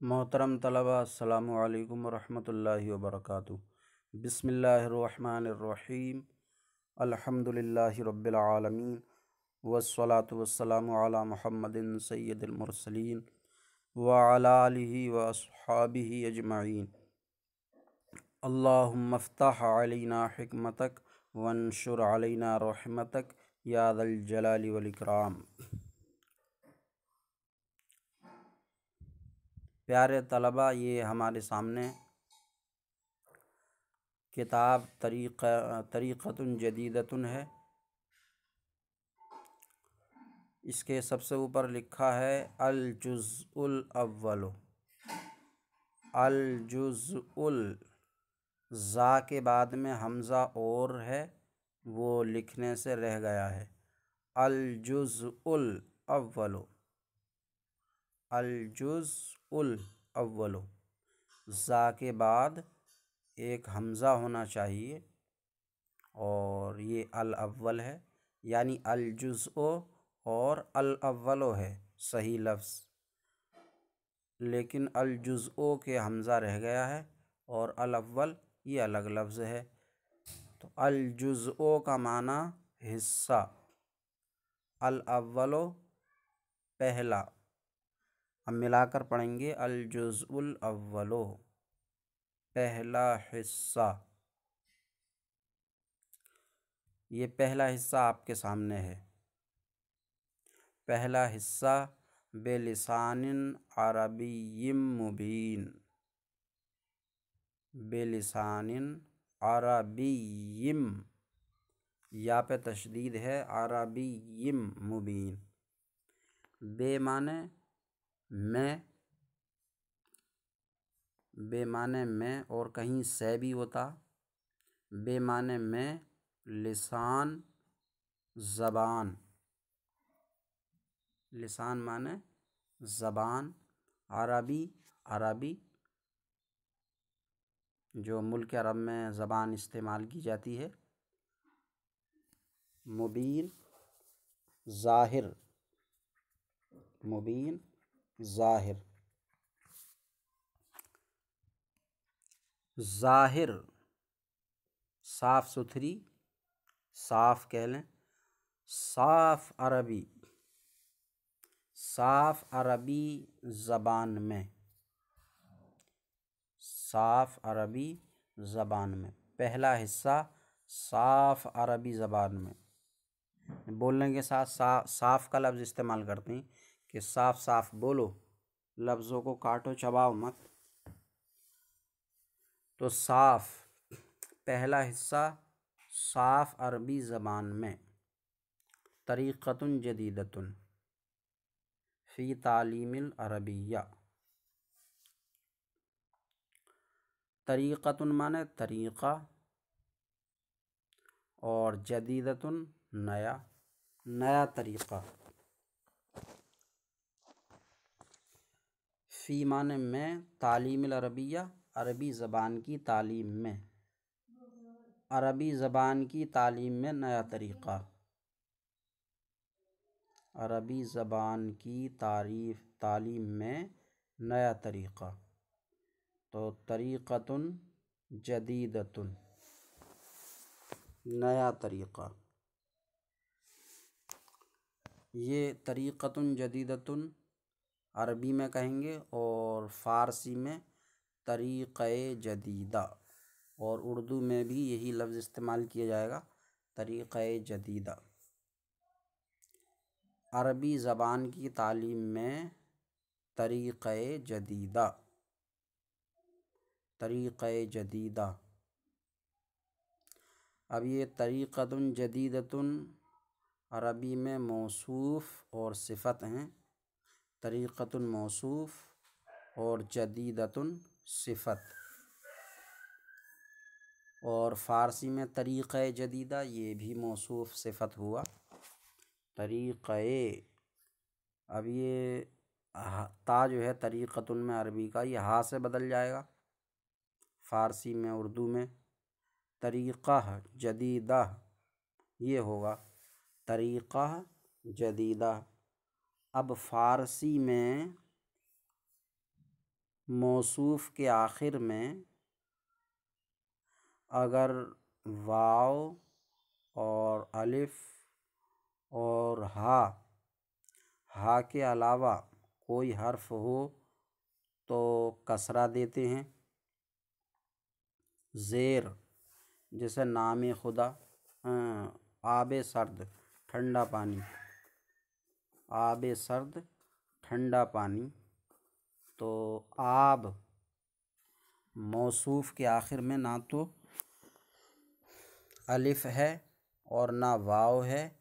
मोहतरम तलबा अस्सलामु अलैकुम वरहमतुल्लाहि वबरकातुहू। बिस्मिल्लाहिर्रहमानिर्रहीम। अल्हम्दुलिल्लाहि रब्बिल आलमीन वस्सलातु वस्सलामु अला मुहम्मदिन सय्यिदिल मुरसलीन व अला आलिहि व अस्हाबिहि अजमईन। अल्लाहुम्मा फ़्तह अलैना हिकमतक वंशुर अलैना रहमतक या ज़ल जलाली वल इकराम। प्यारे तलबा, ये हमारे सामने किताब तरीक़तुन जदीदतुन है। इसके सबसे ऊपर लिखा है अल जुज़उल अव्वल। अल जुज़उल ज़ा के बाद में हमज़ा और है, वो लिखने से रह गया है। अल जुज़उल अव्वल, अल जुज़उल अव्वल। ज़ा के बाद एक हमज़ा होना चाहिए और ये अल अव्वल है, यानी अल जुज़ओ और अल अव्वलो है सही लफ्ज़, लेकिन अल जुज़ओ के हमज़ा रह गया है और अल अव्वल ये अलग लफ्ज़ है। तो अल जुज़ओ का माना हिस्सा, अल अव्वलो पहला। हम मिलाकर पढ़ेंगे अल जुज़उल अव्वलो पहला हिस्सा। ये पहला हिस्सा आपके सामने है। पहला हिस्सा बेलिसानिन अरबिय्यिम मुबीन, बेलिसानिन अरबिय्यिम, या पे तशदीद है, अरबिय्यिम मुबीन। बे माने मैं, बे माने मैं और कहीं से भी होता। बे माने मैं, लिसान ज़बान, लिसान माने ज़बान, अरबी अरबी जो मुल्क अरब में ज़बान इस्तेमाल की जाती है। मुबीन ज़ाहिर, मुबीन ज़ाहिर। ज़ाहिर साफ़ सुथरी, साफ़ कह लें। साफ़ अरबी, साफ़ अरबी ज़बान में, साफ़ अरबी ज़बान में। पहला हिस्सा साफ़ अरबी ज़बान में। बोलने के साथ साफ़ का लफ्ज़ इस्तेमाल करते हैं कि साफ़ साफ़ बोलो, लफ्ज़ों को काटो चबाओ मत। तो साफ़ पहला हिस्सा साफ़ अरबी ज़बान में। तरीक़तुन जदीदतुन फ़ी तालीमिल अरबिया। तरीक़तुन माने तरीक़ा और जदीदतुन नया, नया तरीक़ा। फ़ी माने में, तालीमिल अरबिया अरबी ज़बान की तालीम में, अरबी ज़बान की तालीम में नया तरीक़ा, अरबी ज़बान की तालीम में नया तरीक़ा। तो तरीक़तुन जदीदतुन नया तरीक़ा। ये तरीक़तुन जदीदतुन अरबी में कहेंगे और फ़ारसी में तरीक़े जदीदा, और उर्दू में भी यही लफ्ज़ इस्तेमाल किया जाएगा, तरीक़े जदीदा। अरबी ज़बान की तालीम में तरीक़े जदीदा, तरीक़े जदीदा। अब ये तरीक़तुन जदीदतुन अरबी में मौसूफ़ और सिफ़त हैं। तरीक़तुन मौसूफ़ और जदीदतुन सिफ़त। और फ़ारसी में तरीक़े जदीदा, ये भी मौसूफ़ सिफ़त हुआ। तरीक़े, अब ये ता जो है तरीक़तुन में अरबी का, ये हा से बदल जाएगा फ़ारसी में उर्दू में। तरीक़ा जदीदा ये होगा तरीक़ा जदीदा। अब फ़ारसी में मौसूफ के आखिर में अगर वाव और अलिफ और हा के अलावा कोई हर्फ हो तो कसरा देते हैं। ज़ेर जैसे नाम खुदा, आब सर्द ठंडा पानी, आब सर्द ठंडा पानी। तो आब मौसूफ के आखिर में ना तो अलिफ है और ना वाव है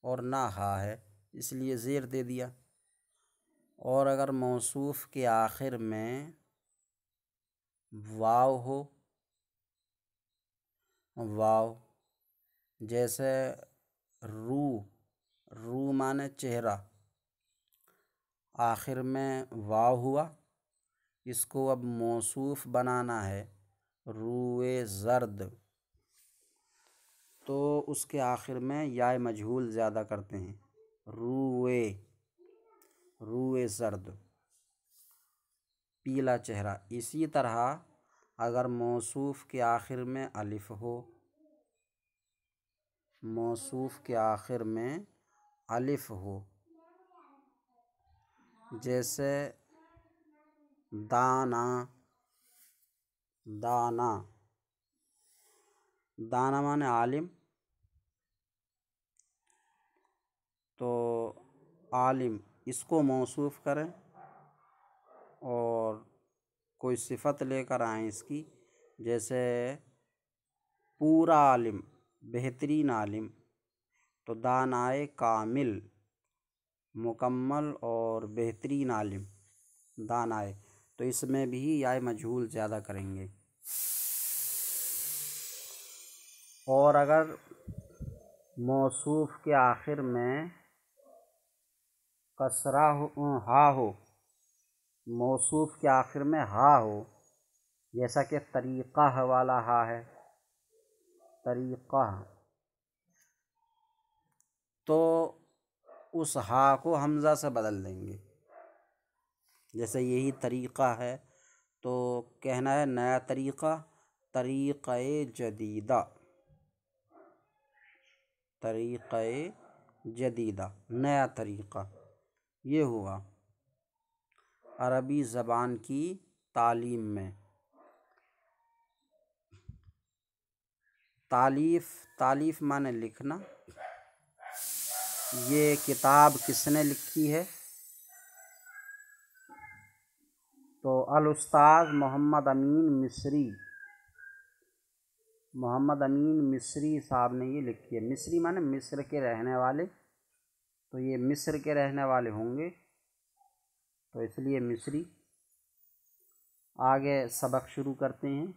और ना हा है, इसलिए ज़ेर दे दिया। और अगर मौसूफ के आखिर में वाव हो, वाव जैसे रू माने चेहरा, आखिर में वाव हुआ, इसको अब मौसूफ बनाना है रूए ज़र्द, तो उसके आखिर में या मजहूल ज़्यादा करते हैं, रूए ज़र्द पीला चेहरा। इसी तरह अगर मौसूफ के आखिर में अलिफ हो, मौसूफ के आखिर में अलिफ हो, जैसे दाना, दाना माने आलिम, तो आलिम इसको मौसूफ करें और कोई सिफत लेकर आएँ इसकी, जैसे पूरा आलिम, बेहतरीन आलिम, तो दानाए कामिल मुकम्मल और बेहतरीन आलिम दानाए, तो इसमें भी या मजहूल ज़्यादा करेंगे। और अगर मौसूफ के आखिर में कसरा हो, हा हो, मौसूफ के आखिर में हा हो, जैसा कि तरीक़ा वाला हा है, तरीक़ा, तो उस हा को हमज़ा से बदल देंगे। जैसे यही तरीक़ा है तो कहना है नया तरीक़ा, तरीक़े जदीदा, तरीक़े जदीदा नया तरीक़ा। ये हुआ अरबी ज़बान की तालीम में। तालीफ़ माने लिखना। ये किताब किसने लिखी है? तो अल उस्ताद मोहम्मद अमीन मिस्री साहब ने ये लिखी है। मिस्री माने मिस्र के रहने वाले, तो ये मिस्र के रहने वाले होंगे, तो इसलिए मिस्री। आगे सबक शुरू करते हैं।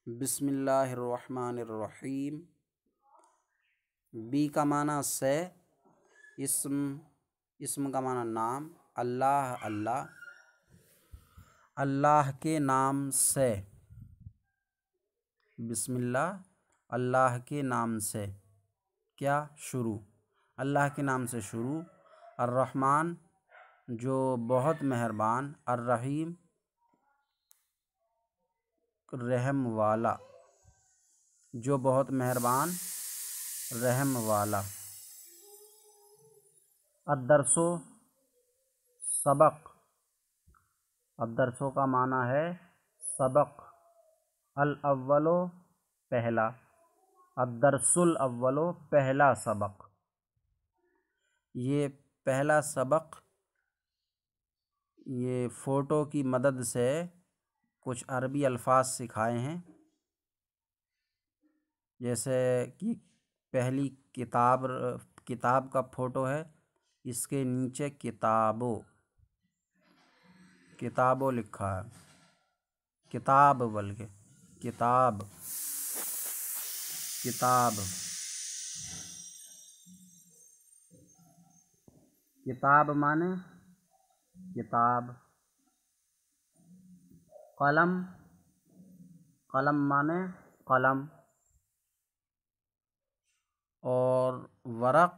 बिस्मिल्लाहिर्रहमानिर्रहीम। बी का माना से, इस्म का माना नाम, अल्लाह के नाम से, बिस्मिल्लाह अल्लाह के नाम से, क्या शुरू, अल्लाह के नाम से शुरू। अर्रहमान जो बहुत मेहरबान, अर्रहीम रहम वाला, जो बहुत मेहरबान रहम वाला। अद्दरसो सबक, अद्दरसो का माना है सबक। अल अव्वलो पहला, अद्दरसुल अव्वलो पहला सबक। ये पहला सबक ये फ़ोटो की मदद से कुछ अरबी अल्फाज सिखाए हैं। जैसे कि पहली किताब का फ़ोटो है, इसके नीचे किताबो लिखा है, किताब बल्कि किताब माने किताब। कलम माने कलम। और वरक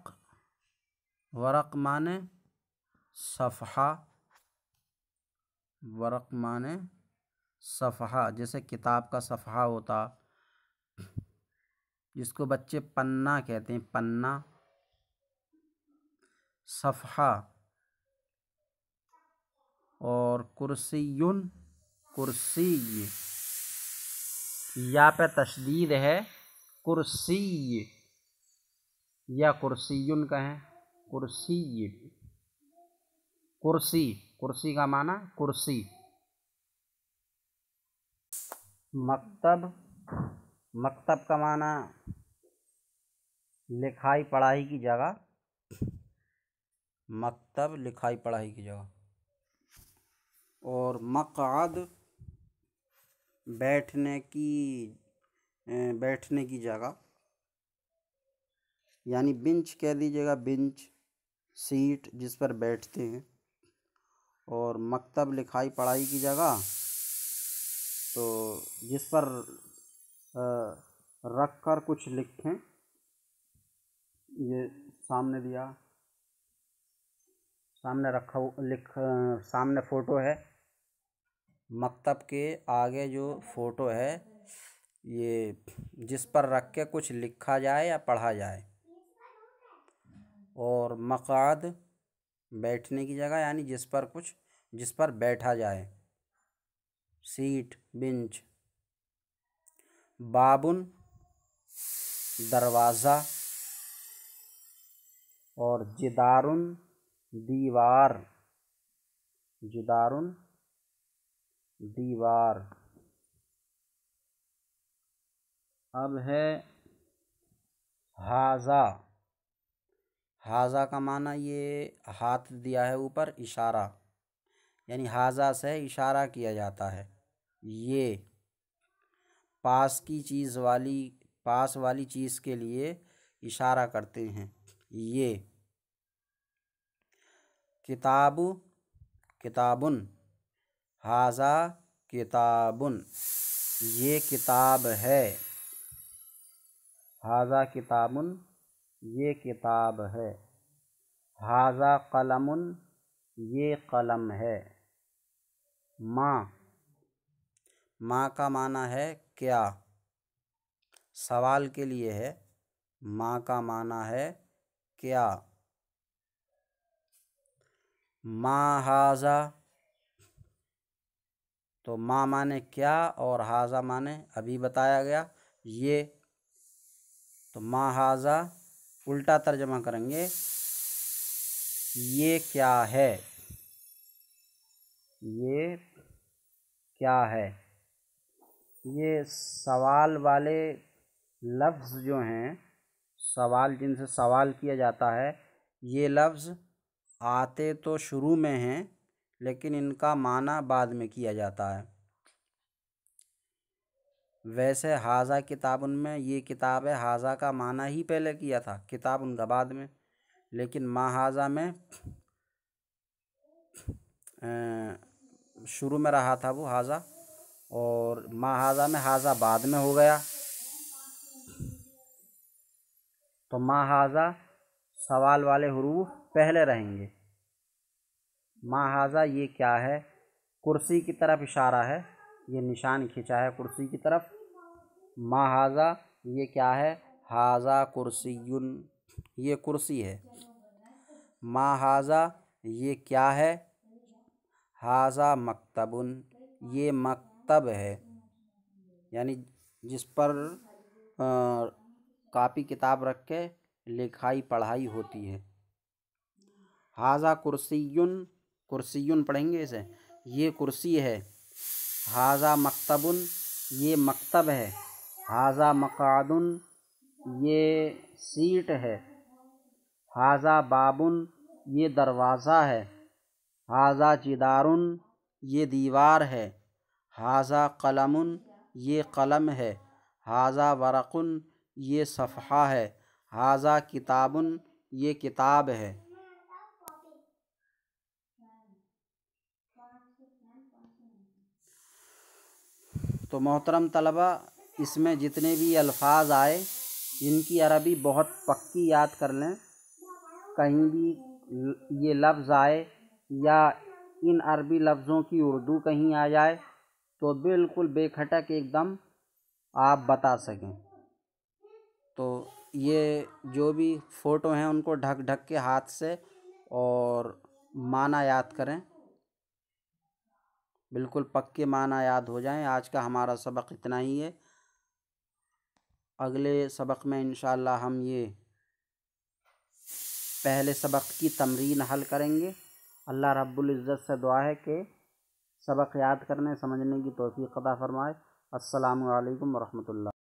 वरक माने सफ़हा, वरक माने सफ़हा, जैसे किताब का सफ़हा होता, जिसको बच्चे पन्ना कहते हैं, पन्ना, सफ़हा। और कुर्सियुन, कुर्सी, या पे तशदीद है, कुर्सी या कुर्सियुन कहें, कुर्सी, कुर्सी, कुर्सी का माना कुर्सी। मकतब, मकतब का माना लिखाई पढ़ाई की जगह, मकतब लिखाई पढ़ाई की जगह। और मक़अद बैठने की जगह, यानी बेंच कह दीजिएगा, बेंच, सीट जिस पर बैठते हैं। और मकतब लिखाई पढ़ाई की जगह, तो जिस पर रख कर कुछ लिखें, ये सामने दिया, सामने रखा सामने फ़ोटो है, मकतब के आगे जो फ़ोटो है, ये जिस पर रख के कुछ लिखा जाए या पढ़ा जाए। और मक़अद बैठने की जगह, यानी जिस पर बैठा जाए, सीट, बेंच। बाबुन दरवाज़ा, और जिदारुन दीवार, जिदारुन दीवार। अब है हाजा, हाजा का माना ये हाथ दिया है ऊपर, इशारा, यानी हाजा से इशारा किया जाता है, ये पास वाली चीज़ के लिए इशारा करते हैं, ये। किताबु, किताबुन, हाजा किताबुन, ये किताब है, हाजा किताबुन, ये किताब है। हाजा कलमुन, ये कलम है। माँ, माँ का माना है क्या, सवाल के लिए है, माँ का माना है क्या। माँ हाजा, तो माँ माने क्या और हाजा माने अभी बताया गया ये। तो माँ हाजा उल्टा तर्जमा करेंगे, ये क्या है, ये क्या है। ये सवाल वाले लफ्ज़ जो हैं, सवाल जिनसे सवाल किया जाता है, ये लफ्ज़ आते तो शुरू में हैं, लेकिन इनका माना बाद में किया जाता है। वैसे हाजा किताबुन में ये किताब है, हाजा का माना ही पहले किया था, किताब उनका बाद में। लेकिन माँ हाजा में शुरू में रहा था वो हाजा, और माँ हाजा में हाजा बाद में हो गया। तो माँ हाजा सवाल वाले हुरूफ पहले रहेंगे। माँ हाजा ये क्या है, कुर्सी की तरफ इशारा है, ये निशान खींचा है कुर्सी की तरफ। माँ हाजा ये क्या है, हाजा कुर्सियुन, ये कुर्सी है। माँ हाजा ये क्या है, हाजा मकतबुन, ये मकतब है, यानी जिस पर कापी किताब रख के लिखाई पढ़ाई होती है। हाजा कुर्सियुन, कुर्सियुन पढ़ेंगे इसे, ये कुर्सी है। हाजा मकतबुन, ये मकतब है। हाजा मक़अदुन, ये सीट है। हाजा बाबुन, ये दरवाज़ा है। हाजा जिदारुन, ये दीवार है। हाजा कलमुन, ये कलम है। हाजा वरकुन, ये सफ़हा है। हाजा किताबुन, ये किताब है। तो मोहतरम तलबा, इसमें जितने भी अल्फाज आए, इनकी अरबी बहुत पक्की याद कर लें, कहीं भी ये लफ्ज़ आए या इन अरबी लफ्ज़ों की उर्दू कहीं आ जाए तो बिल्कुल बेखटक एकदम आप बता सकें। तो ये जो भी फ़ोटो हैं उनको ढक ढक के हाथ से और माना याद करें, बिल्कुल पक्के माना याद हो जाएं। आज का हमारा सबक इतना ही है। अगले सबक में इंशाअल्लाह हम ये पहले सबक की तमरीन हल करेंगे। अल्लाह रब्बुल इज़्ज़त से दुआ है कि सबक याद करने समझने की तौफ़ीक़ अता फ़रमाए। अस्सलामु अलैकुम व रहमतुल्लाह।